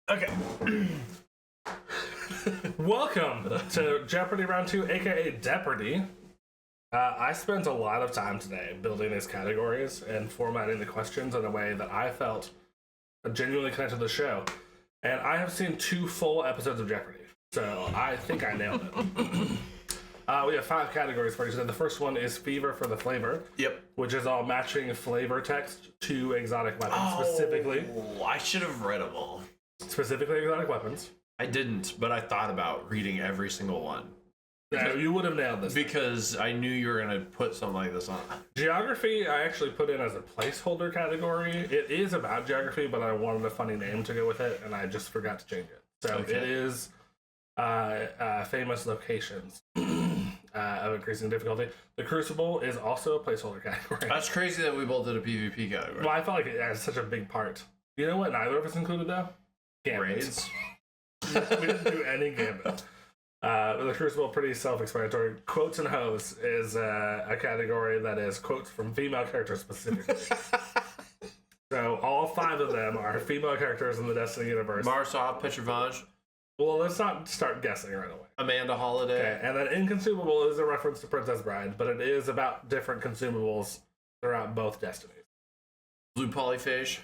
Okay. Welcome to Jeopardy Round 2, aka Jeopardy. I spent a lot of time today building these categories and formatting the questions in a way that I felt genuinely connected to the show. And I have seen 2 full episodes of Jeopardy, so I think I nailed it. We have 5 categories for you today. The first one is Fever for the Flavor. Yep. Which is all matching flavor text to exotic weapons, specifically. I should have read them all. Specifically exotic weapons. I didn't, but I thought about reading every single one. Yeah, you would have nailed this. Because I knew you were going to put something like this on. Geography, I actually put in as a placeholder category. It is about geography, but I wanted a funny name to go with it, and I just forgot to change it. So Okay. It is famous locations of increasing difficulty. The Crucible is also a placeholder category. That's crazy that we both did a PvP category. Well, I felt like it has such a big part. You know what neither of us included, though? Raids. We didn't do any gambit. The Crucible, pretty self-explanatory. Quotes and hoes is a category that is quotes from female characters specifically. So all 5 of them are female characters in the Destiny universe. Marsov, Petrovage, Well, let's not start guessing right away. Amanda Holiday. Okay, and then Inconsumable is a reference to Princess Bride, but it is about different consumables throughout both Destinies. Blue Polyphage.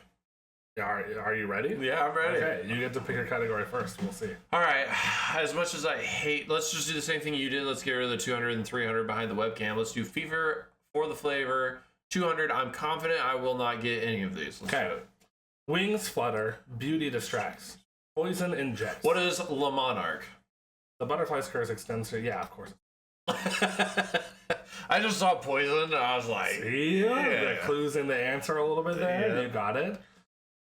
Are you ready? Yeah, I'm ready. Okay, you get to pick your category first. We'll see. All right. As much as I hate, let's just do the same thing you did. Let's get rid of the 200 and 300 behind the webcam. Let's do Fever for the Flavor. 200. I'm confident I will not get any of these. Let's Okay. do it. Wings flutter, beauty distracts, poison injects. What is La Monarch? The butterfly's curse extends to, yeah, of course. I just saw poison and I was like, The clues in the answer a little bit there. Yeah. You got it.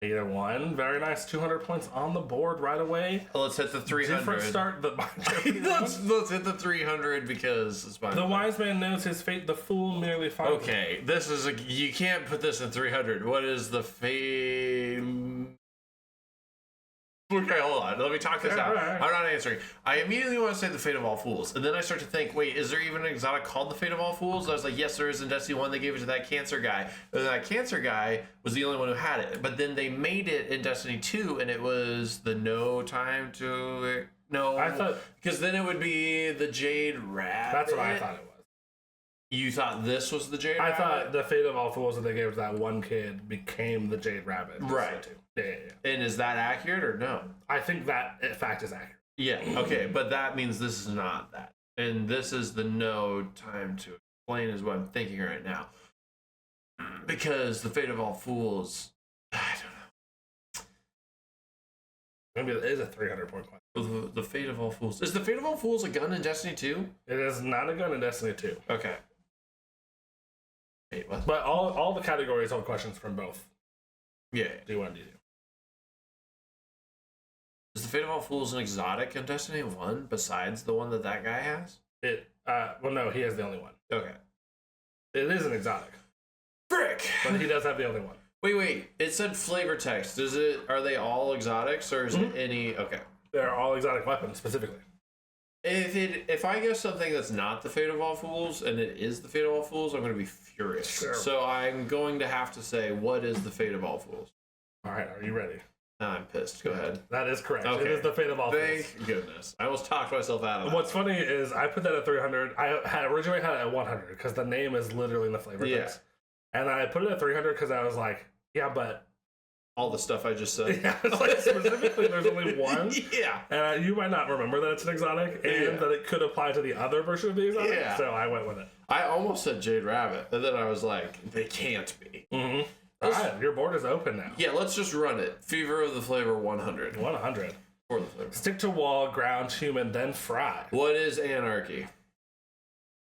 Either one. Very nice. 200 points on the board right away. let's hit the 300. Different start. let's hit the 300 because it's fine. The wise man knows his fate. The fool merely finds it. Okay, this is you can't put this in 300. What is the fate? Okay, hold on. Let me talk this out. Right. I'm not answering. I immediately want to say the Fate of All Fools. And then I start to think, wait, is there even an exotic called the Fate of All Fools? And I was like, yes, there is in Destiny 1. They gave it to that cancer guy. And that cancer guy was the only one who had it. But then they made it in Destiny 2, and it was the no time to... No, I thought... because then it would be the Jade Rabbit. That's what I thought it was. You thought this was the Jade I Rabbit? thought the fate of all fools that they gave to that one kid became the Jade Rabbit. Right. Yeah. And is that accurate or no? I think that fact is accurate. Yeah, okay, but that means this is not that. And this is the no time to explain is what I'm thinking right now. Because the Fate of All Fools, I don't Maybe it is a 300-point question. know. The Fate of All Fools. Is the Fate of All Fools a gun in Destiny 2? It is not a gun in Destiny 2. Okay. Wait, what? But all the categories hold questions from both. Yeah. Do one, do you? Is the Fate of All Fools an exotic in Destiny 1 besides the one that guy has? Well, no, he has the only one. Okay. It is an exotic. Frick! But he does have the only one. Wait. It said flavor text. Are they all exotics or is it any? Okay. They're all exotic weapons, specifically. If I guess something that's not the Fate of All Fools and it is the Fate of All Fools, I'm going to be furious. Sure. So I'm going to have to say, what is the Fate of All Fools? All right, are you ready? I'm pissed. Go ahead. That is correct. Okay. It is the fate of all fools. Thank goodness. I almost talked myself out of that. What's funny is I put that at 300. I originally had it at 100 because the name is literally in the flavor text. And I put it at 300 because I was like, yeah, but... all the stuff I just said. Yeah, it's like specifically there's only one. Yeah. And you might not remember that it's an exotic and that it could apply to the other version of the exotic. Yeah. So I went with it. I almost said Jade Rabbit, and then I was like, they can't be. Mm-hmm. All right, your board is open now. Yeah, let's just run it. Fever of the Flavor 100. 100. For the flavor. Stick to wall, ground, human, then fry. What is anarchy?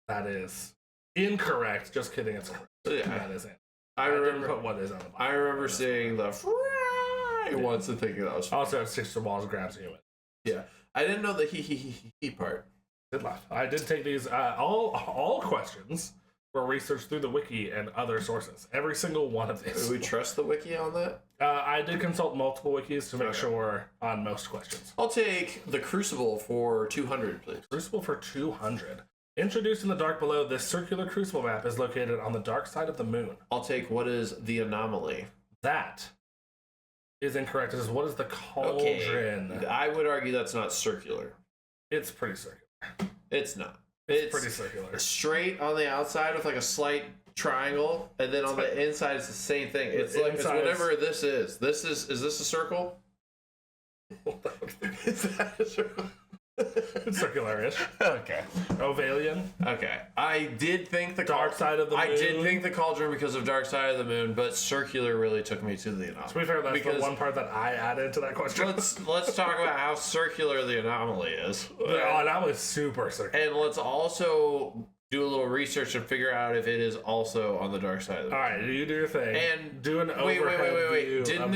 That is incorrect. Just kidding. It's correct. Yeah. That is it. I Didn't remember put what is on the bottom. I remember seeing the fry once and thinking that was funny. Also, it sticks to walls, ground, human. Yeah. I didn't know the he part. Good luck. I did take these. All questions were researched through the wiki and other sources. Every single one of these. Do we trust the wiki on that? I did consult multiple wikis to make sure on most questions. I'll take the Crucible for 200, please. Crucible for 200. Introduced in the dark below, this circular crucible map is located on the dark side of the moon. I'll take what is the anomaly. That is incorrect. It is what is the cauldron? Okay. I would argue that's not circular. It's pretty circular. It's not. It's pretty circular. Straight on the outside with like a slight triangle, and then on the inside it's the same thing. It's like it's whatever this is. Is this a circle? Is that a circle? It's circular-ish. Okay. Ovalian. Okay. I did think the Dark Side of the Moon. I did think the cauldron because of Dark Side of the Moon, but circular really took me to the anomaly. To be fair, that's the one part that I added to that question. Let's talk about how circular the anomaly is. The anomaly is super circular. And let's also do a little research and figure out if it is also on the dark side of the moon. All right, you do your thing. And do an overhead view. Didn't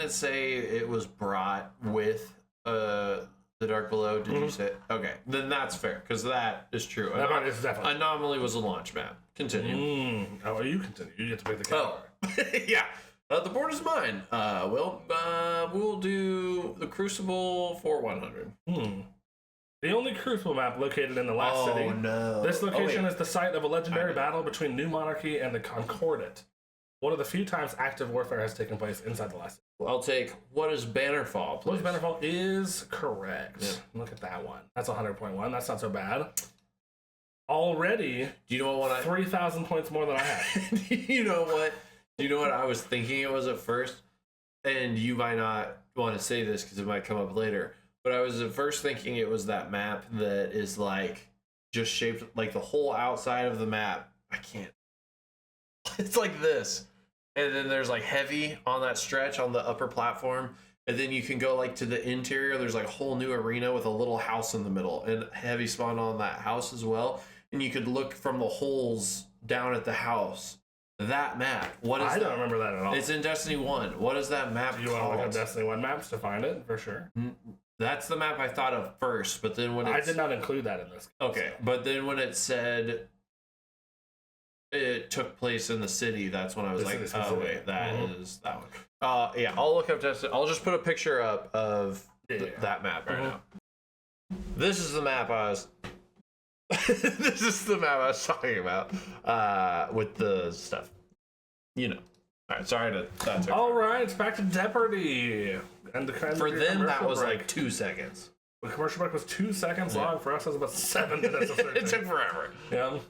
it say it was brought with the dark below? Did you say? Okay, then that's fair because that is true. That part is definitely. Anomaly was a launch map. Continue. Oh, you continue. You get to pick the category. Oh, yeah. The board is mine. We'll do the Crucible for 100. The only Crucible map located in the last city. Oh, no. This location is the site of a legendary battle between New Monarchy and the Concordat. One of the few times active warfare has taken place inside the last city. I'll take what is Bannerfall, please. What is Bannerfall is correct. Yeah. Look at that one. That's 100.1. That's not so bad. Already, do you know what 3,000 points more than I had. You know what? Do you know what I was thinking it was at first? And you might not want to say this because it might come up later. But I was at first thinking it was that map that is like just shaped like the whole outside of the map. I can't. It's like this. And then there's like heavy on that stretch on the upper platform. And then you can go like to the interior. There's like a whole new arena with a little house in the middle and heavy spawn on that house as well. And you could look from the holes down at the house. That map. What is I don't remember that at all. It's in Destiny 1. What is that map called? You want to look at Destiny 1 maps to find it, for sure. That's the map I thought of first, but then when I did not include that in this. Okay, but then when it said it took place in the city, that's when I was like, oh wait, that is that one. Yeah, I'll look up Destiny. I'll just put a picture up of that map right now. This is the map I was. This is the map I was talking about with the stuff. You know. All right, sorry to. That's all right, it's back to Jeopardy. And for them, that was break. Like 2 seconds. The commercial break was 2 seconds long. For us, it was about 7 minutes. It took forever. Yeah. And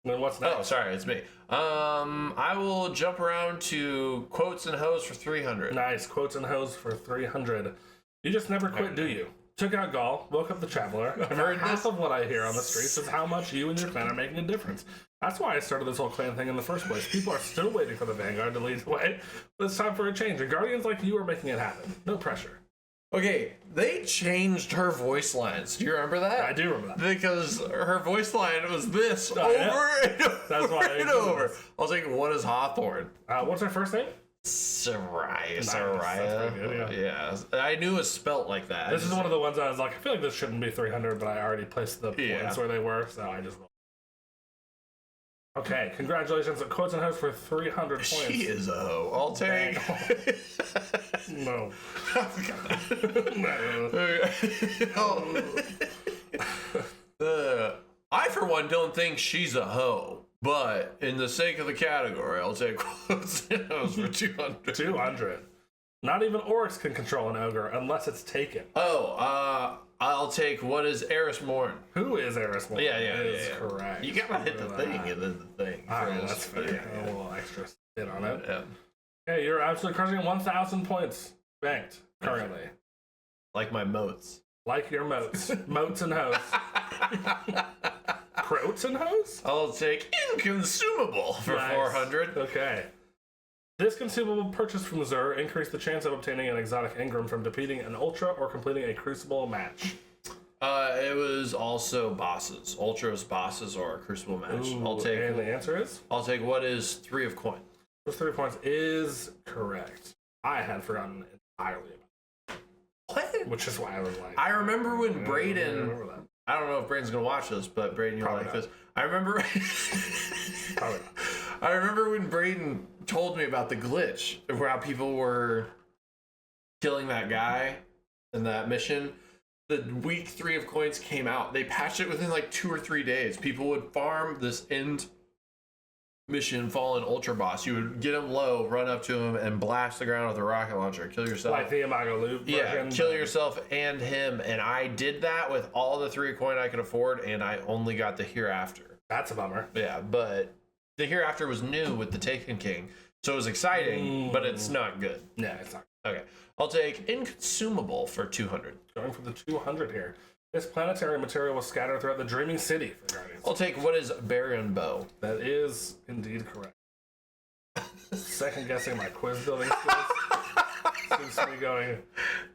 then what's next? Oh, sorry, it's me. I will jump around to quotes and hoes for 300. Nice, quotes and hoes for 300. You just never quit, do you? Took out Gaul, woke up the Traveler. I've heard half of what I hear on the streets is how much you and your clan are making a difference. That's why I started this whole clan thing in the first place. People are still waiting for the Vanguard to lead the way, but it's time for a change. And Guardians like you are making it happen. No pressure. Okay, they changed her voice lines. Do you remember that? I do remember that. Because her voice line was this over and over. That's why and over. I was like, what is Hawthorne? What's her first name? Soraya. Nice. Soraya. Yeah. I knew it was spelt like that. This is one of the ones I was like, I feel like this shouldn't be 300, but I already placed the points where they were, so I just. Okay, congratulations on quotes and hoes for 300 points. She is a hoe. I'll take. No. I, for one, don't think she's a hoe. But in the sake of the category, I'll take quotes and hoes for 200. 200. Not even orcs can control an ogre unless it's taken. I'll take what is Eris Morn. Who is Eris Morn? Yeah. Correct. You gotta hit the thing and then the thing. That's fair. A little extra spin on it. Yeah. Hey, you're absolutely crushing 1,000 points banked currently. Like my moats. Like your moats. Moats and hoes. Croats and hoes? I'll take inconsumable for 400. Okay. This consumable purchased from Zur increased the chance of obtaining an exotic engram from defeating an Ultra or completing a Crucible match. It was also bosses. Ultra's bosses or a Crucible match. Ooh, I'll take. And the answer is? I'll take what is 3 of coin. Those 3 points is correct. I had forgotten entirely about it. What? Which is why I was like. I remember when Brayden. I don't know if Brayden's gonna watch this, but Brayden, you'll like this. I remember. Probably not. I remember when Brayden told me about the glitch of how people were killing that guy in that mission. The week 3 of coins came out. They patched it within like 2 or 3 days. People would farm this end mission Fallen Ultra Boss, you would get him low, run up to him, and blast the ground with a rocket launcher, kill yourself. Like the Imago Loop version. Kill yourself and him, and I did that with all the 3 coin I could afford, and I only got the Hereafter. That's a bummer. Yeah, but the Hereafter was new with the Taken King, so it was exciting, but it's not good. Yeah, it's not. Okay, I'll take Inconsumable for 200. Going for the 200 here. This planetary material was scattered throughout the Dreaming City for Guardians. I'll take What is Baron Bow? That is indeed correct. Second guessing my quiz building skills. Seems to be going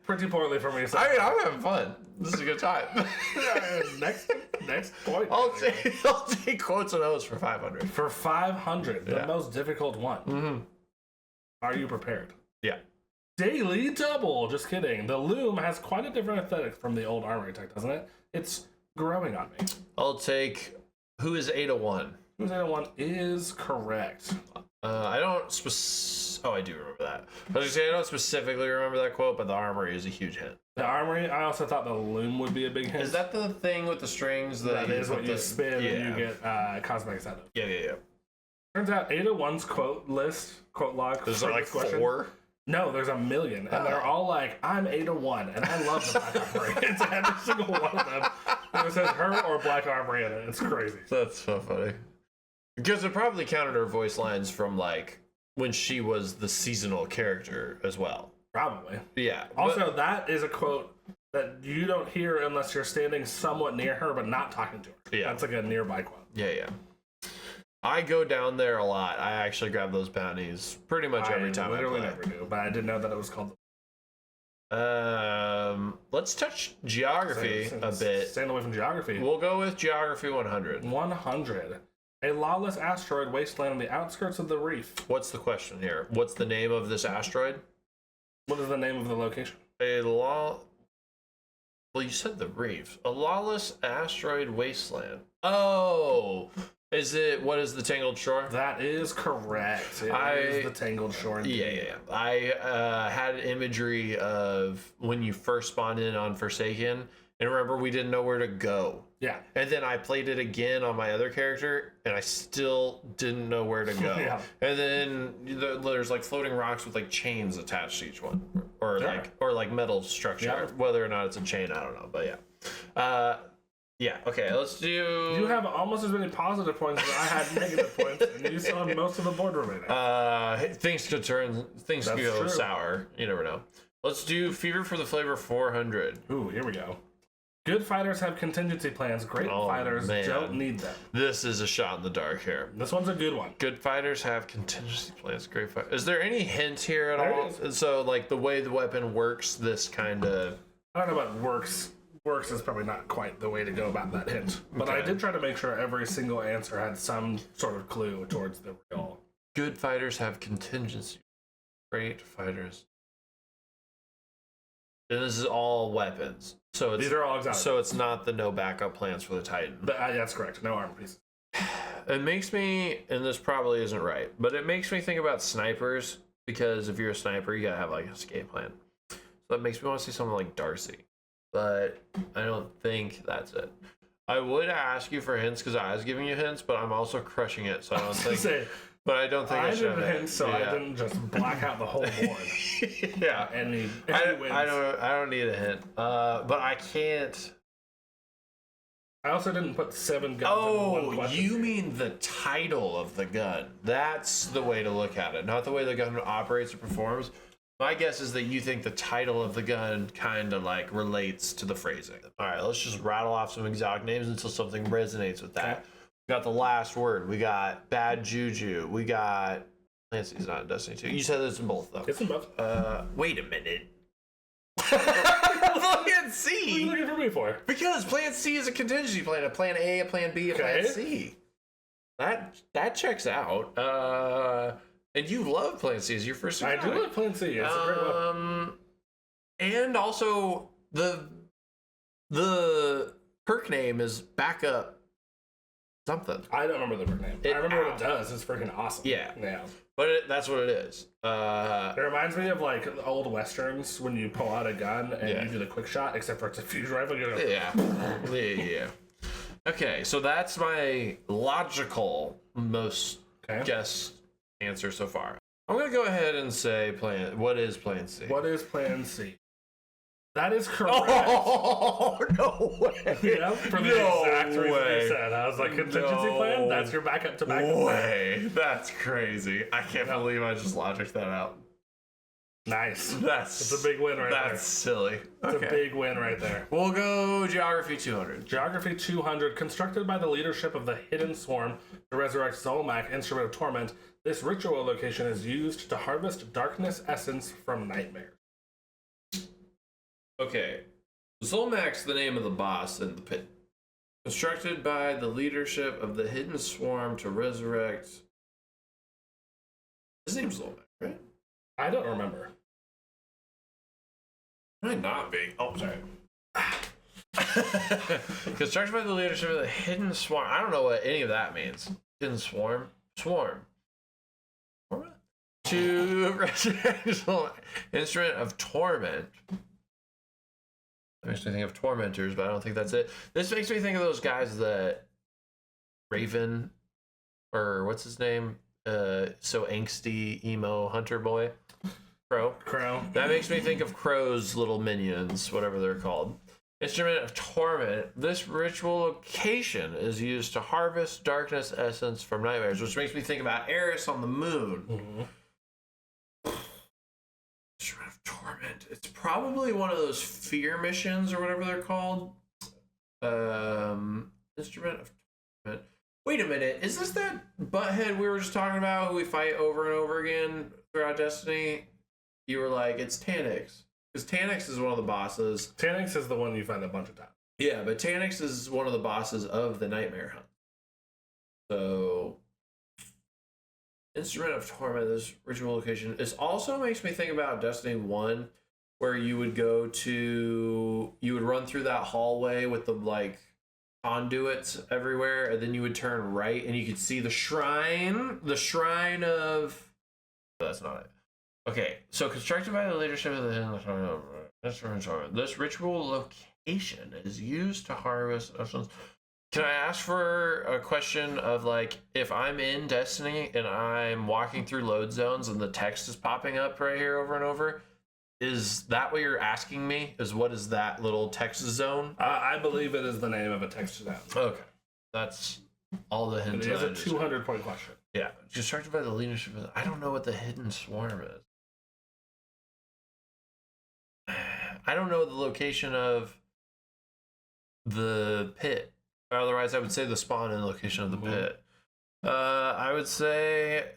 pretty poorly for me. So I mean, I'm having fun. This is a good time. next point. I'll take Quotes and O's for 500. For 500, the most difficult one. Mm-hmm. Are you prepared? Yeah. Daily Double. Just kidding. The Loom has quite a different aesthetic from the old Armory tech, doesn't it? It's growing on me. I'll take Who is 801? Who's 801 is correct. I don't Oh, I do remember that. I was gonna say I don't specifically remember that quote, but the Armory is a huge hint. The Armory, I also thought the Loom would be a big hint. Is that the thing with the strings that is what you spin and you get cosmetics out of? Yeah. Turns out 801's quote log. There's like 4? No, there's 1 million. And they're all like, I'm 801, and I love the Black Armory. It's every single one of them. And it says her or Black Armory in it. It's crazy. That's so funny. Because it probably counted her voice lines from like when she was the seasonal character as well. Probably. Yeah. Also, that is a quote that you don't hear unless you're standing somewhat near her, but not talking to her. Yeah. That's like a nearby quote. Yeah. I go down there a lot. I actually grab those bounties pretty much every time I play. I literally never do, but I didn't know that it was called. Let's touch geography a bit. Stand away from geography. We'll go with geography 100. 100. A lawless asteroid wasteland on the outskirts of the reef. What's the question here? What's the name of this asteroid? What is the name of the location? Well, you said the reef. A lawless asteroid wasteland. Oh, what is the Tangled Shore? That is correct. It is the Tangled Shore. Yeah. I had imagery of when you first spawned in on Forsaken, and remember we didn't know where to go. Yeah. And then I played it again on my other character, and I still didn't know where to go. Yeah. And then there's like floating rocks with like chains attached to each one, or like metal structure. Yeah. Whether or not it's a chain, I don't know. But yeah. Yeah, okay, let's do... You have almost as many positive points as I had negative points, and you still have most of the board remaining. Things could go sour. You never know. Let's do Fever for the Flavor 400. Ooh, here we go. Good fighters have contingency plans. Great fighters don't need them. This is a shot in the dark here. This one's a good one. Good fighters have contingency plans. Great fighters. Is there any hint here at all? So, like, the way the weapon works, this kind of... I don't know about works. Works is probably not quite the way to go about that hint. But I did try to make sure every single answer had some sort of clue towards the real. Good fighters have contingency. Great fighters. And this is all weapons. So these are all exotic. So it's not the no backup plans for the Titan. That's correct. No armor pieces. It makes me, and this probably isn't right, but it makes me think about snipers, because if you're a sniper, you gotta have like an escape plan. So that makes me want to see something like Darcy. But I don't think that's it. I would ask you for hints because I was giving you hints, but I'm also crushing it, so I don't think. But I don't think I should have hints, so I didn't just black out the whole board. Yeah, any wins. I don't need a hint. But I can't. I also didn't put 7 guns in one question. You mean the title of the gun? That's the way to look at it, not the way the gun operates or performs. My guess is that you think the title of the gun kind of like relates to the phrasing. All right, let's just rattle off some exotic names until something resonates with that. Okay. We got The Last Word. We got Bad Juju. We got... Clancy's not in Destiny 2. You said this in both, though. It's in both. Wait a minute. Plan C? What are you looking for me for? Because Plan C is a contingency plan. A Plan A, a Plan B, a Plan C. That checks out. And you love Plan C as your first I do love Plan C. It's a great one. And also the perk name is Backup something. I don't remember the perk name. I remember what it does. It's freaking awesome. Yeah. But that's what it is. It reminds me of like the old westerns when you pull out a gun and you do the quick shot, except for it's a fusion rifle. Yeah. Okay, so that's my logical most Okay. guess answer so far. I'm gonna go ahead and say what is Plan C? What is Plan C? That is correct. Oh, no way. Yep, for the exact reason you said. I was like, contingency plan? That's your backup to backup plan. That's crazy. I can't believe I just logicked that out. Nice. It's a big win right there. That's silly. It's a big win right there. We'll go Geography 200. Geography 200, constructed by the leadership of the Hidden Swarm to resurrect Zolmak, Instrument of Torment. This ritual location is used to harvest darkness essence from nightmares. Okay. Zolmak's the name of the boss in the pit. Constructed by the leadership of the Hidden Swarm to resurrect... His name's Zolmak, right? I don't remember. Am I not being... Oh, sorry. Constructed by the leadership of the Hidden Swarm. I don't know what any of that means. Hidden Swarm? Swarm. To resurrect Instrument of Torment. That makes me think of Tormentors, but I don't think that's it. This makes me think of those guys that Raven, or what's his name? So angsty, emo hunter boy. Crow. That makes me think of Crow's little minions, whatever they're called. Instrument of Torment. This ritual location is used to harvest darkness essence from nightmares, which makes me think about Eris on the moon. Mm-hmm. Instrument of Torment. It's probably one of those fear missions or whatever they're called. Instrument of Torment. Wait a minute. Is this that butthead we were just talking about who we fight over and over again throughout Destiny? You were like, it's Tannix. Because Tannix is one of the bosses. Tannix is the one you find a bunch of times. Yeah, but Tannix is one of the bosses of the Nightmare Hunt. So... Instrument of Torment, this ritual location. This also makes me think about Destiny 1, where you would run through that hallway with the like conduits everywhere, and then you would turn right and you could see the shrine of... Oh, that's not it. Okay, so constructed by the leadership of the Instrument of Torment. This ritual location is used to harvest... Can I ask for a question of, like, if I'm in Destiny and I'm walking through load zones and the text is popping up right here over and over, is that what you're asking me? What is that little text zone? I believe it is the name of a text zone. Okay. That's all the hints. It is a 200-point question. Yeah. Constructed by the leadership of... I don't know what the Hidden Swarm is. I don't know the location of the pit. Otherwise, I would say the spawn and location of the pit. I would say,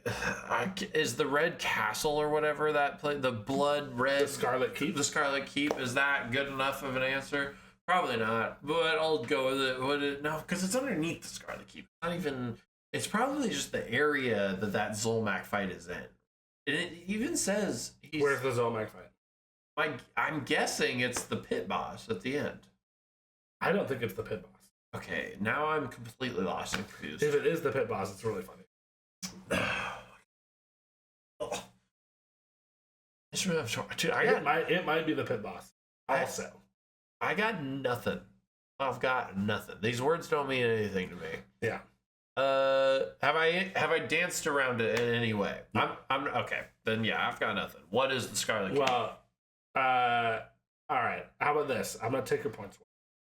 is the Red Castle or whatever that place, the Blood Red... The Scarlet Keep? The Scarlet Keep. Is that good enough of an answer? Probably not, but I'll go with it. No, because it's underneath the Scarlet Keep. It's not even... It's probably just the area that Zolmak fight is in. And it even says... Where's the Zolmak fight? I'm guessing it's the pit boss at the end. I don't think it's the pit boss. Okay, now I'm completely lost and confused. If it is the pit boss, it's really funny. It might be the pit boss. Also, I got nothing. I've got nothing. These words don't mean anything to me. Yeah. Have I danced around it in any way? I'm okay. Then yeah, I've got nothing. What is the Scarlet Keep? Well, all right. How about this? I'm gonna take your points.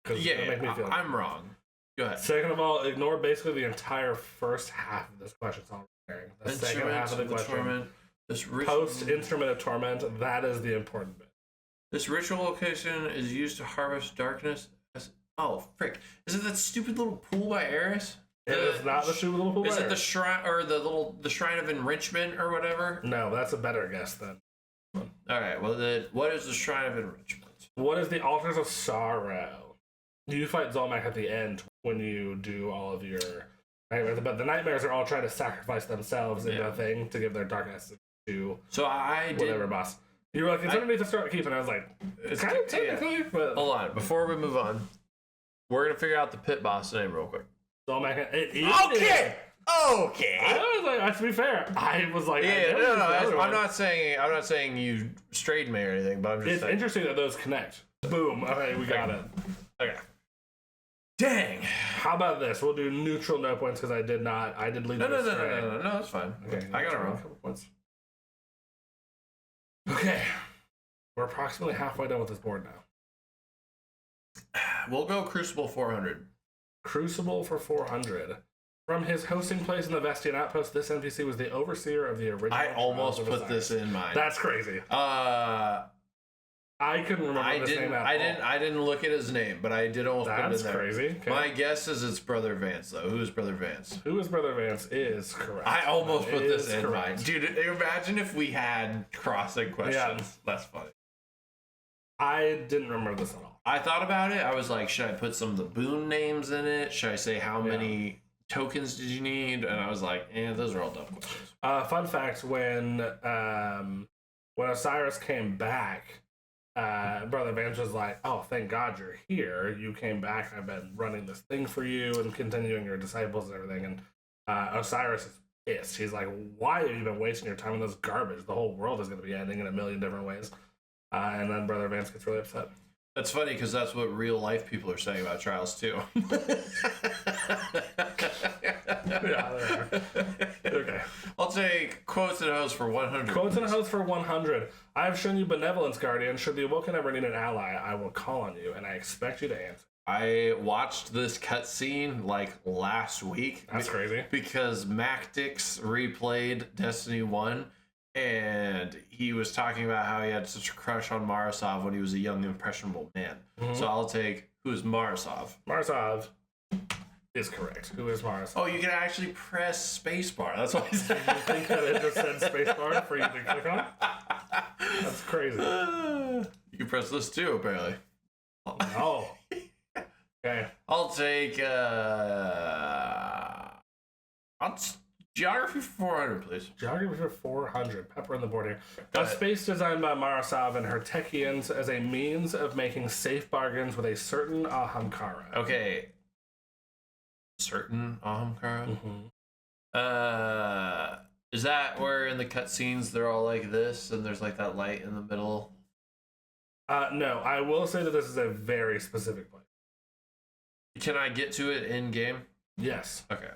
Yeah, make me feel I'm wrong. Go ahead. Second of all, ignore basically the entire first half of this question. It's all preparing. The second half of the question. Post Instrument of Torment, that is the important bit. This ritual location is used to harvest darkness. Oh, frick. Is it that stupid little pool by Eris? It is not the stupid little pool by Eris. Is it the shrine, or the Shrine of Enrichment or whatever? No, that's a better guess then. Alright, well then, what is the Shrine of Enrichment? What is the Altars of Sorrow? You fight Zolmak at the end when you do all of your nightmares, but the nightmares are all trying to sacrifice themselves in a thing to give their darkness to whatever boss. You were like, it's underneath the Scarlet Keep, and I was like, it's kind of technically, but... Hold on, before we move on, we're going to figure out the pit boss name real quick. Zolmak, it is... Okay! I was like, to be fair, I was like... I'm not saying you strayed me or anything, but I'm just saying... It's interesting that those connect. Boom, okay, we got it. Okay. Dang. How about this? We'll do neutral, no points, because I did lead No, that's fine. Okay, I got it wrong. A couple points. Okay. We're approximately halfway done with this board now. We'll go Crucible 400. Crucible for 400. From his hosting place in the Vestian Outpost, this NPC was the overseer of the original. I almost put this in mine. That's crazy. I couldn't remember his name at all. I didn't look at his name, but I did almost put it in there. That's crazy. Okay. My guess is it's Brother Vance, though. Who is Brother Vance? Who is Brother Vance is correct. I almost put this in mine. Dude, imagine if we had crossing questions. Yeah. That's funny. I didn't remember this at all. I thought about it. I was like, should I put some of the boon names in it? Should I say how many tokens did you need? And I was like, those are all dumb questions. Fun fact, when Osiris came back, Brother Vance was like, oh, thank God you're here. You came back. I've been running this thing for you and continuing your disciples and everything. And Osiris is pissed. He's like, why have you been wasting your time on this garbage? The whole world is going to be ending in a million different ways. And then Brother Vance gets really upset. That's funny because that's what real life people are saying about Trials too. Yeah, okay. I'll take quotes and hosts for 100. Quotes and hosts for 100. I have shown you benevolence, Guardian. Should the Awoken ever need an ally, I will call on you, and I expect you to answer. I watched this cutscene like last week. That's crazy. Because Mactix replayed Destiny 1, and he was talking about how he had such a crush on Marasov when he was a young, impressionable man. Mm-hmm. So I'll take, who's Marasov? Marasov is correct. Who is Marasov? Oh, you can actually press spacebar. That's why I said. You think that it just said spacebar for you to click on? That's crazy. You can press this too, apparently. Oh. Okay. I'll take Geography for 400, please. Geography for 400. Pepper on the board here. A space designed by Marasov and her Techians as a means of making safe bargains with a certain Ahamkara. Okay. Certain Ahamkara? Mm-hmm. Is that where in the cutscenes they're all like this and there's like that light in the middle? No, I will say that this is a very specific place. Can I get to it in game? Yes. Okay.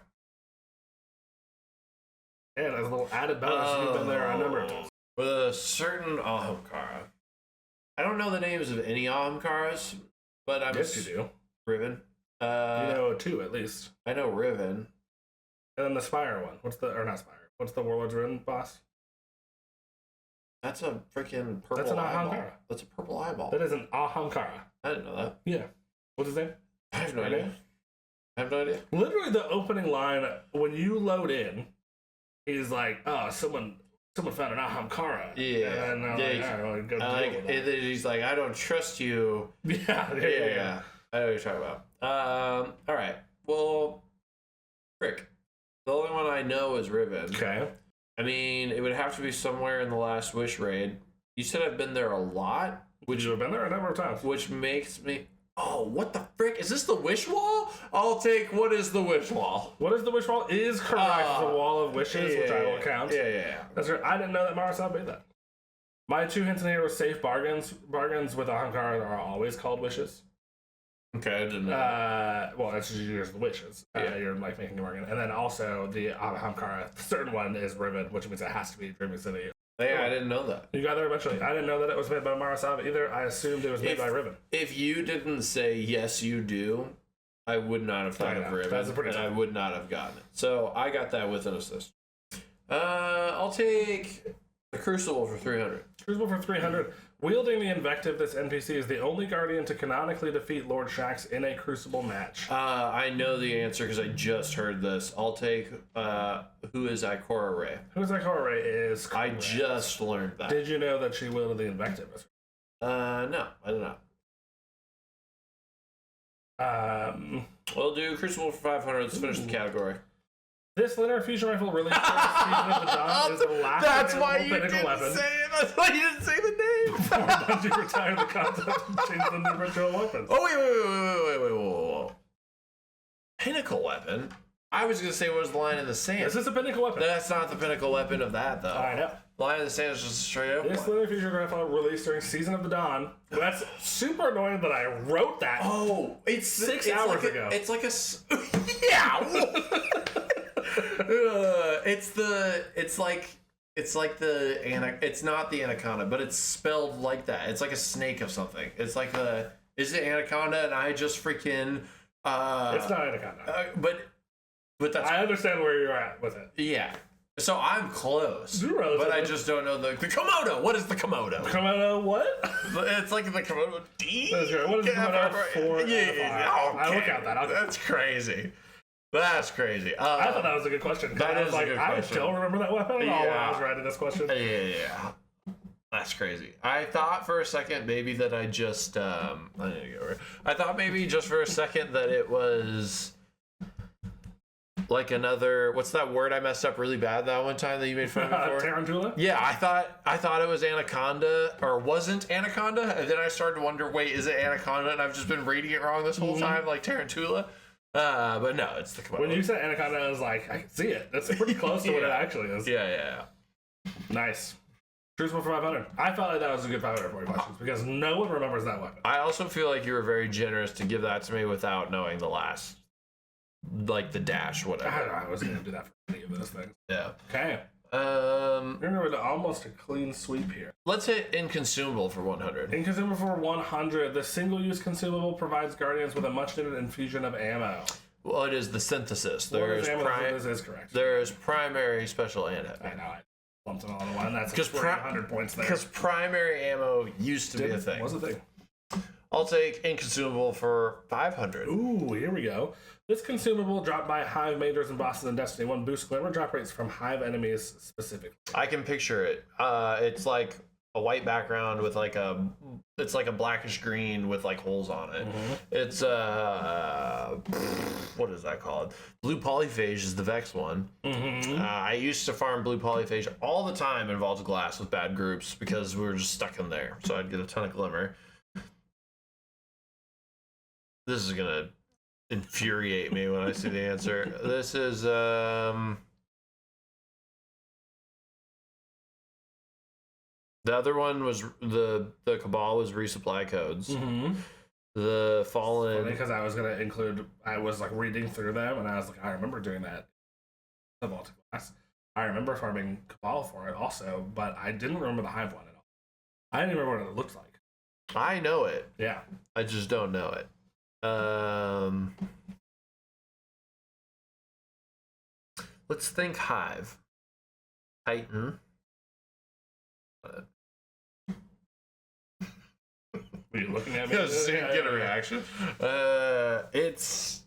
And as a little added bonus, you've been there a number of times. With a certain Ahamkara. I don't know the names of any Ahamkaras, but I'm... Yes, you do. Riven. You know two, at least. I know Riven. And then the Spire one. What's the Warlord's Riven boss? That's a freaking purple That's an eyeball. Ahamkara. That's a purple eyeball. That is an Ahamkara. I didn't know that. Yeah. What's his name? I have no idea. Literally, the opening line, when you load in, he's like, oh, someone found an Ahamkara. Yeah. And then go deal with that. And then he's like, I don't trust you. Yeah. I know what you're talking about. All right. Well, frick. The only one I know is Riven. Okay. I mean, it would have to be somewhere in the Last Wish raid. You said I've been there a lot. Which you've been there a number of times. Which makes me... Oh, what the frick? Is this the Wish Wall? I'll take what is the Wish Wall. What is the Wish Wall? Is correct. The Wall of Wishes, which I will count. Yeah. That's right. I didn't know that Marasov made that. My two hints in here were safe bargains. Bargains with Ahamkara are always called wishes. Okay, I didn't know. Well, that's just yours, the wishes. You're like making a bargain. And then also the Ahamkara, the certain one is Riven, which means it has to be Dreaming City. Yeah, I didn't know that. You got there eventually. I didn't know that it was made by Marasov either. I assumed it was made by Riven. If you didn't say yes, you do, I would not have thought of Riven. That's a pretty and I would not have gotten it. So I got that with an assist. I'll take the Crucible for 300. Crucible for 300. Wielding the invective, this NPC is the only Guardian to canonically defeat Lord Shaxx in a Crucible match. I know the answer because I just heard this. I'll take who is Ikora Rey. Who is Ikora Rey is correct. I just learned that. Did you know that she wielded the invective? No, I did not. We'll do Crucible for 500. Let's finish the category. This linear fusion rifle released for the Season of the Dawn is the last That's why you pinnacle didn't weapon. say it. That's why you didn't say the name. Before Bungie retired the concept and changed the new virtual weapons. Oh, wait. Pinnacle weapon? I was going to say what was the line in the sand. This is a pinnacle weapon. That's not the pinnacle weapon of that, though. I know. Lion of the Sand is just straight up. This literally featured Grand Theft Auto released during Season of the Dawn. That's super annoying that I wrote that. Oh, it's 6 hours like ago. It's like a yeah. It's not the anaconda, but it's spelled like that. It's like a snake of something. It's like is it anaconda? And I just freaking it's not anaconda. But that's I understand where you're at with it. yeah. So I'm close, but I just don't know the Komodo. What is the Komodo? Komodo what? It's like the Komodo D. That's right. What is the Komodo for? Yeah. I'll look at that. That's crazy. That's crazy. I thought that was a good question. That is a good question. I don't remember that weapon at all when I was writing this question. Yeah. That's crazy. I thought for a second maybe that I just I need to go over it. I thought maybe just for a second that it was like another, what's that word I messed up really bad that one time that you made fun of me for? Tarantula? Yeah, I thought it was anaconda, or wasn't anaconda, and then I started to wonder, wait, is it anaconda? And I've just been reading it wrong this whole time, like tarantula. But no, it's the Komodo. When you said anaconda, I was like, I can see it. That's pretty close to what it actually is. Yeah. Nice. Crucible for 500. I felt like that was a good 540 questions because no one remembers that weapon. I also feel like you were very generous to give that to me without knowing the last, like the dash, whatever. I wasn't going to do that for any of those things. Yeah. Okay. We're going to almost a clean sweep here. Let's hit inconsumable for 100. Inconsumable for 100. The single-use consumable provides Guardians with a much-needed infusion of ammo. Well, it is the synthesis. This is correct. There's primary, special, and heavy. I know. I lumped it all in one. That's 100 points there. Because primary ammo used to be a thing. Was a thing. I'll take inconsumable for 500. Ooh, here we go. This consumable dropped by Hive majors and bosses in Destiny 1 boosts glamour drop rates from Hive enemies specifically. I can picture it. It's like a white background with like it's like a blackish green with like holes on it. Mm-hmm. It's what is that called? Blue polyphage is the Vex one. Mm-hmm. I used to farm blue polyphage all the time in Vault of Glass with bad groups because we were just stuck in there. So I'd get a ton of glimmer. This is gonna infuriate me when I see the answer. This is the other one was the Cabal was resupply codes. Mm-hmm. The Fallen, because I was gonna include, I was like reading through them and I was like, I remember doing that in the Vault of Glass. I remember farming Cabal for it also, but I didn't remember the Hive one at all. I didn't remember what it looked like. I know it. Yeah. I just don't know it. Let's think Hive. Titan. Were you looking at me? Just to get a reaction. It's...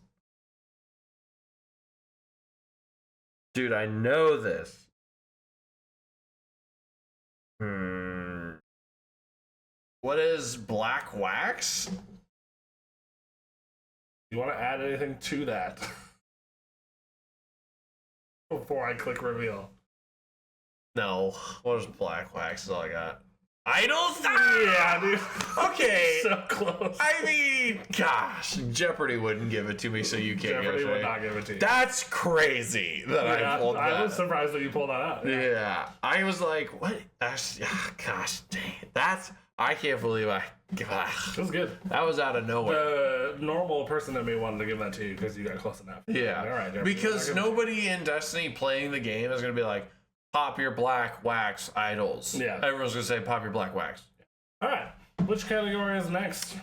Dude, I know this. What is Black Wax? You want to add anything to that before I click reveal? No. What is Black Wax? Is all I got. Idols? Yeah, dude. Okay. So close. I mean, gosh, Jeopardy wouldn't give it to me, so you can't Jeopardy give it to would me. not give it to you. That's crazy that I pulled that. I was surprised that you pulled that out. Yeah. I was like, what? Gosh, dang it. I can't believe it was good. That was out of nowhere. The normal person in me wanted to give that to you because you got close enough. Yeah. All right, Jeopardy, because nobody in Destiny playing the game is going to be like, pop your Black Wax idols. Yeah. Everyone's going to say, pop your Black Wax. All right. Which category is next?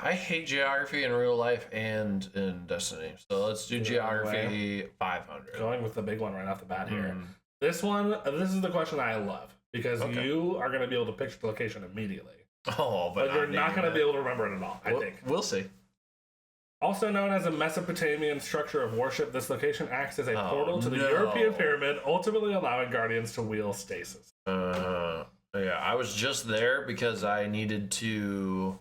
I hate geography in real life and in Destiny. So let's do geography 500. Going with the big one right off the bat here. This is the question I love because you are going to be able to picture the location immediately. Oh, but you're not going to be able to remember it at all, I think. We'll see. Also known as a Mesopotamian structure of worship, this location acts as a portal to the European pyramid, ultimately allowing Guardians to wield stasis. Yeah, I was just there because I needed to...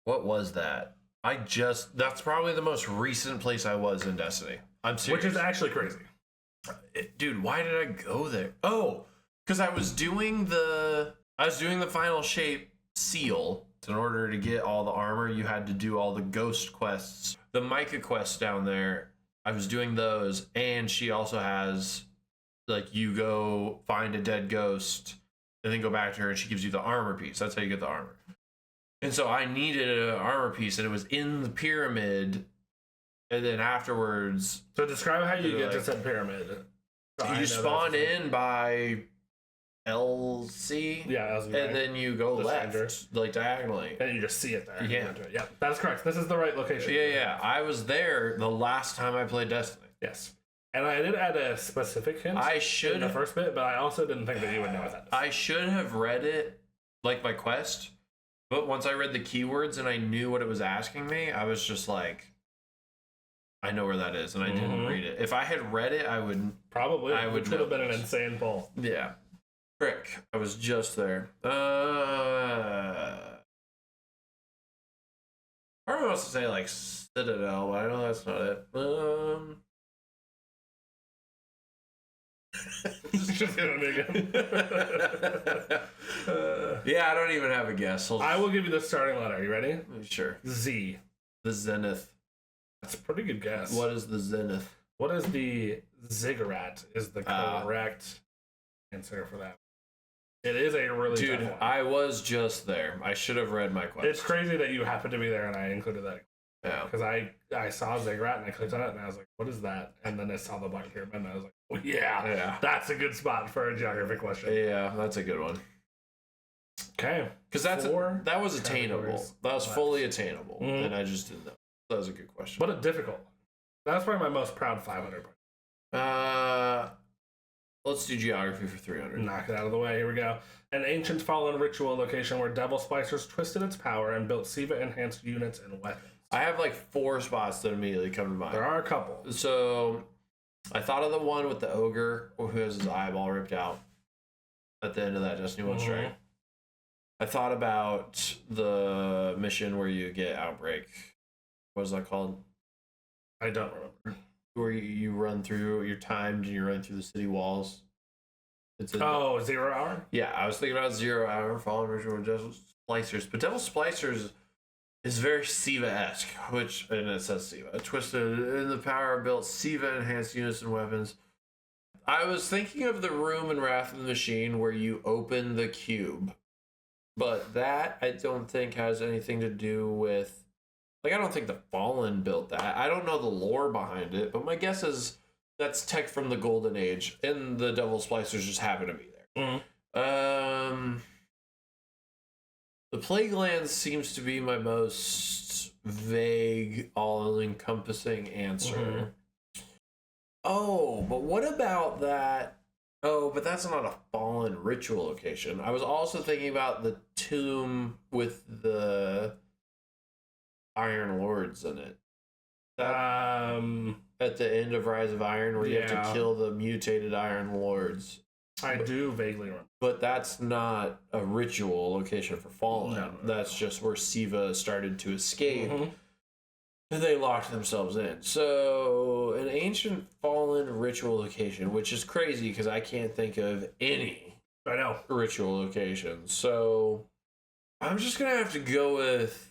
What was that? That's probably the most recent place I was in Destiny. I'm serious. Which is actually crazy. Dude, why did I go there? Oh, because I was doing the final shape seal. In order to get all the armor, you had to do all the ghost quests. The Micah quests down there, I was doing those, and she also has like you go find a dead ghost and then go back to her and she gives you the armor piece. That's how you get the armor. And so I needed an armor piece and it was in the pyramid. And then afterwards... So describe how you get to said pyramid. So you spawn in by LC. Yeah, LC. And then you go left, like diagonally. And you just see it there. Yeah. Yeah, that's correct. This is the right location. Yeah. I was there the last time I played Destiny. Yes. And I did add a specific hint in the first bit, but I also didn't think that you would know what that is. I should have read it, like my quest, but once I read the keywords and I knew what it was asking me, I was just like, I know where that is, and I didn't read it. If I had read it, I would... Probably. It would have been an insane poll. Yeah. Frick. I was just there. I don't know what to say, like, Citadel, but I know that's not it. Just hit on me again. Yeah, I don't even have a guess. I will give you the starting letter. You ready? Sure. Z. The Zenith. That's a pretty good guess. What is the Zenith? What is the ziggurat? Is the correct answer for that? It is a really dude. tough one. I was just there. I should have read my quest. It's crazy that you happened to be there and I included that. Yeah. Because I saw ziggurat and I clicked on it and I was like, what is that? And then I saw the black pyramid and I was like, oh, yeah, that's a good spot for a geography question. Yeah, that's a good one. Okay. Because that was attainable. That was fully attainable. Mm-hmm. And I just didn't know. That was a good question. But a difficult. That's probably my most proud 500 point. Let's do geography for 300. Knock it out of the way. Here we go. An ancient fallen ritual location where Devil Splicers twisted its power and built SIVA-enhanced units and weapons. I have like 4 spots that immediately come to mind. There are a couple. So I thought of the one with the ogre who has his eyeball ripped out at the end of that Destiny 1 strike. I thought about the mission where you get Outbreak. What is that called? I don't remember. Where you run through, you're timed and you run through the city walls. It's 0 Hour? Yeah, I was thinking about 0 Hour, Fallen Ritual, Devil Splicers. But Devil Splicers is very SIVA-esque, and it says SIVA. Twisted in the power built SIVA-enhanced units and weapons. I was thinking of the room in Wrath of the Machine where you open the cube. But that, I don't think, has anything to do with... Like, I don't think the Fallen built that. I don't know the lore behind it, but my guess is that's tech from the Golden Age, and the Devil Splicers just happen to be there. The Plague Lands seems to be my most vague, all-encompassing answer. Oh, but what about that? Oh, but that's not a Fallen ritual location. I was also thinking about the tomb with the... Iron Lords in it. At the end of Rise of Iron, where you have to kill the mutated Iron Lords. I do vaguely remember. But that's not a ritual location for Fallen. No. That's just where Siva started to escape. And they locked themselves in. So, an ancient Fallen ritual location, which is crazy because I can't think of any ritual locations. So, I'm just going to have to go with...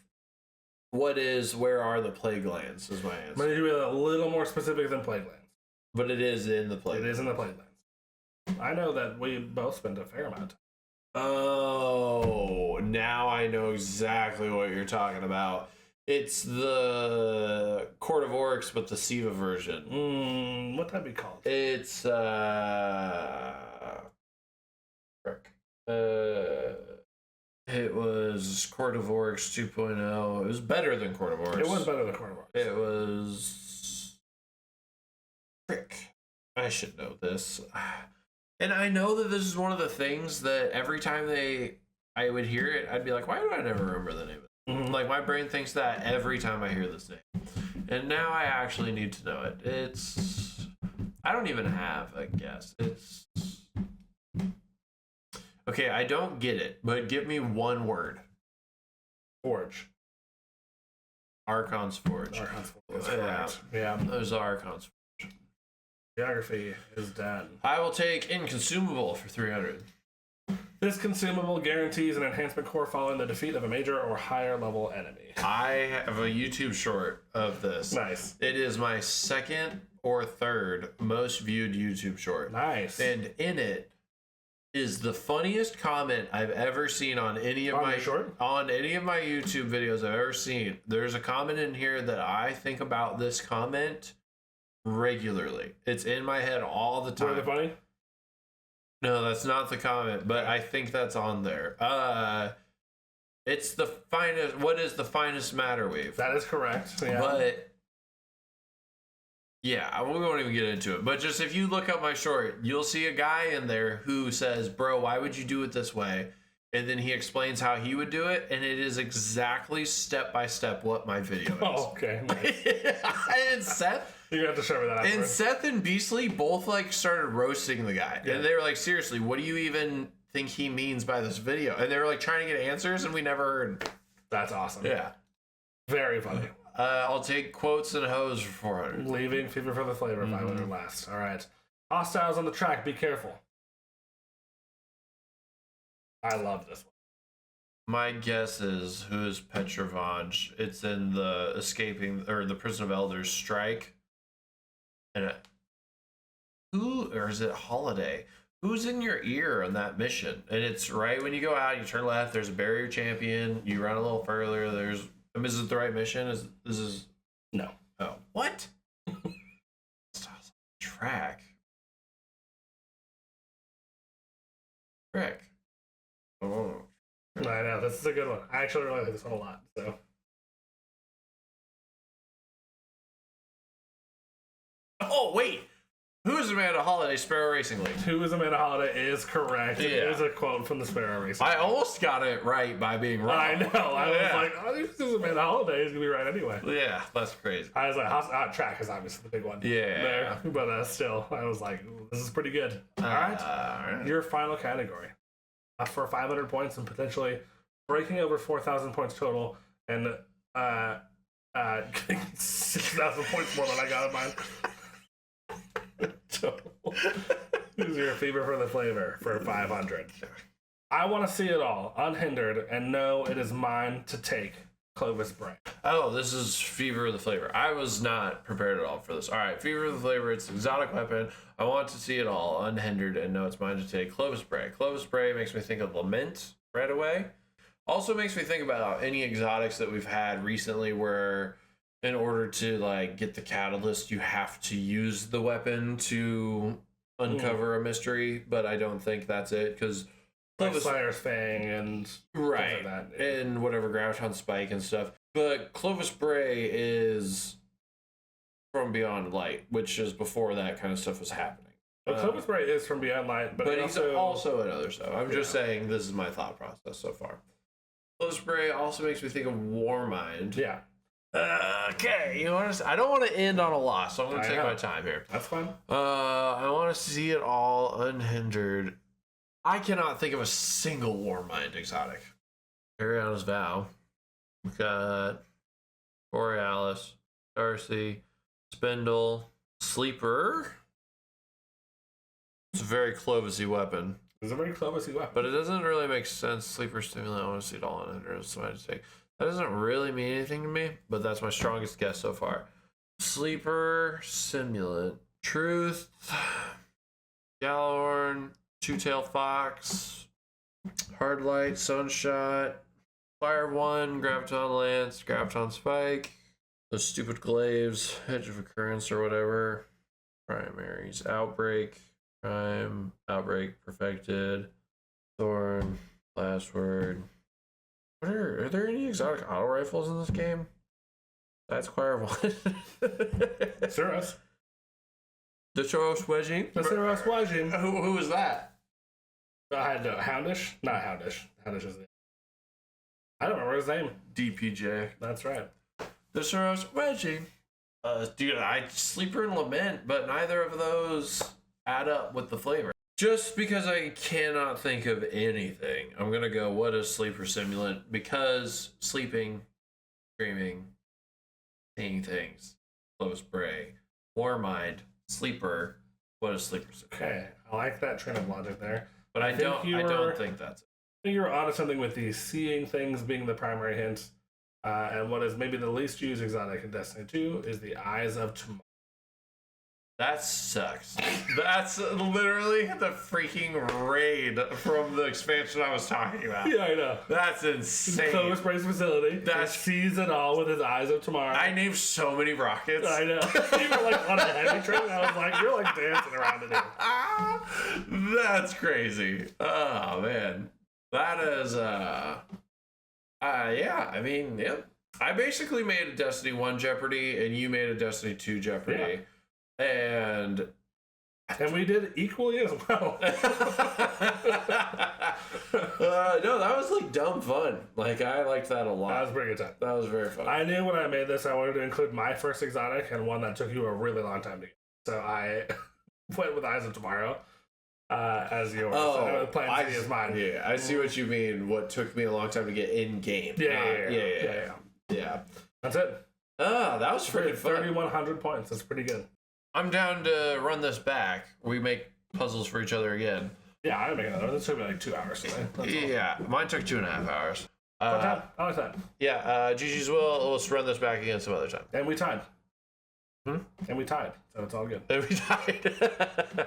where are the Plague Lands is my answer. I'm going to be a little more specific than Plague Lands. But it is in the Plague Lands. It is in the Plague Lands. I know that we both spend a fair amount of time. Oh, now I know exactly what you're talking about. It's the Court of Oryx, but the Siva version. What'd that be called? It's, it was Court of Oryx 2.0. It was better than Court of Oryx. It was better than Court of Oryx. It was... Frick. I should know this. And I know that this is one of the things that every time I would hear it, I'd be like, why do I never remember the name of it? Like, my brain thinks that every time I hear this name. And now I actually need to know it. It's... I don't even have a guess. It's... Okay, I don't get it, but give me one word. Forge. Archon's Forge. Archon's Forge. Yeah. There's Archon's Forge. Geography is done. I will take Inconsumable for 300. This consumable guarantees an enhancement core following the defeat of a major or higher level enemy. I have a YouTube short of this. Nice. It is my second or third most viewed YouTube short. Nice. And in it is the funniest comment I've ever seen on any of my YouTube videos I've ever seen. There's a comment in here that I think about this comment regularly. It's in my head all the time. Really funny? No, that's not the comment, but I think that's on there. It's the finest. What is the finest matter weave? That is correct. Yeah. But yeah, we won't even get into it. But just if you look up my short, you'll see a guy in there who says, "Bro, why would you do it this way?" And then he explains how he would do it, and it is exactly step by step what my video is. Oh, okay. Nice. And Seth. You have to show me that. And Seth and Beastly both like started roasting the guy, and they were like, "Seriously, what do you even think he means by this video?" And they were like trying to get answers, and we never heard. That's awesome. Yeah, very funny. I'll take quotes and hose for 400. Leaving Fever for the Flavor, 500 last. All right. Hostiles on the track. Be careful. I love this one. My guess is who is Petrovanj? It's in the the Prison of Elders strike. And who, or is it Holiday? Who's in your ear on that mission? And it's right when you go out, you turn left, there's a barrier champion, you run a little further, is it the right mission? This is no. Oh, what? Track. Frick. Oh. I know, this is a good one. I actually really like this one a lot. So oh wait. Who's Amanda Holiday, Sparrow Racing League? Who is Amanda Holiday is correct. Yeah. It is a quote from the Sparrow Racing League. I almost got it right by being wrong. I know. I was like, oh, this is Amanda Holiday. He's going to be right anyway. Yeah, that's crazy. I was like, track is obviously the big one. Yeah. There. But still, I was like, ooh, this is pretty good. All right. Your final category. For 500 points and potentially breaking over 4,000 points total and getting 6,000 points more than I got in mine. Who's your Fever for the Flavor for 500? I want to see it all, unhindered, and know it is mine to take. Clovis Bray. Oh, this is Fever of the Flavor. I was not prepared at all for this. All right, Fever of the Flavor, it's an exotic weapon. I want to see it all, unhindered, and know it's mine to take. Clovis Bray. Clovis Bray makes me think of Lament right away. Also makes me think about any exotics that we've had recently where in order to like get the catalyst, you have to use the weapon to uncover a mystery, but I don't think that's it because Clovis Slayer's Fang and right, like that. And whatever Graviton Spike and stuff. But Clovis Bray is from Beyond Light, which is before that kind of stuff was happening. But Clovis Bray is from Beyond Light, but he's also in other stuff. I'm just saying this is my thought process so far. Clovis Bray also makes me think of Warmind. Yeah. Okay, you want to? I don't want to end on a loss, so I'm going to take my time here. That's fine. I want to see it all unhindered. I cannot think of a single Warmind exotic. Ariana's Vow. We've got Borealis, Darcy, Spindle, Sleeper. It's a very Clovis-y weapon. It's a very Clovis-y weapon. But it doesn't really make sense. Sleeper Stimulant, I want to see it all unhindered. That's what I take. That doesn't really mean anything to me, but that's my strongest guess so far. Sleeper, Simulant, Truth, Gallahorn, Two-Tailed Fox, Hardlight, Sunshot, Fire 1, Graviton Lance, Graviton Spike, those stupid glaives, Edge of Occurrence or whatever, primaries, Outbreak, Prime, Outbreak, Perfected, Thorn, Last Word. Are there any exotic auto rifles in this game? That's Choir of One. Suros. The Suros Wedging? The Suros Wedging. Who was that? I had Houndish? Not Houndish. Houndish is it. I don't remember his name. DPJ. That's right. The Suros Wedging. Dude, I Sleeper and Lament, but neither of those add up with the flavor. Just because I cannot think of anything, I'm going to go, what is Sleeper Simulant? Because sleeping, dreaming, seeing things. Clovis Bray. Warmind. Sleeper. What is Sleeper Simulant? Okay, I like that train of logic there. But I don't think that's it. I think you were onto something with the seeing things being the primary hint. And what is maybe the least used exotic in Destiny 2 is the Eyes of Tomorrow. That sucks. That's literally the freaking raid from the expansion I was talking about. Yeah, I know. That's insane. Clover Spray's facility. That's- He sees it all with his eyes of tomorrow. I named so many rockets. I know. You were like on a heavy train, and I was like, you're like dancing around in here. That's crazy. Oh man. That is yeah, I mean, yep. I basically made a Destiny 1 Jeopardy and you made a Destiny 2 Jeopardy. And we did equally as well. no, that was like dumb fun. Like I liked that a lot. That was a pretty good time. That was very fun. I knew when I made this I wanted to include my first exotic and one that took you a really long time to get. So I went with Eyes of Tomorrow as yours. Oh, Plan C is mine. Yeah, I see what you mean. What took me a long time to get in game. Yeah. That's it. That was freaking fun. 3,100 points. That's pretty good. I'm down to run this back. We make puzzles for each other again. Yeah, I make another. This took me like 2 hours today. Yeah, mine took 2.5 hours. Fun time. I like that. Yeah, GG's will. Let's run this back again some other time. And we tied. And we tied. So it's all good. And we died.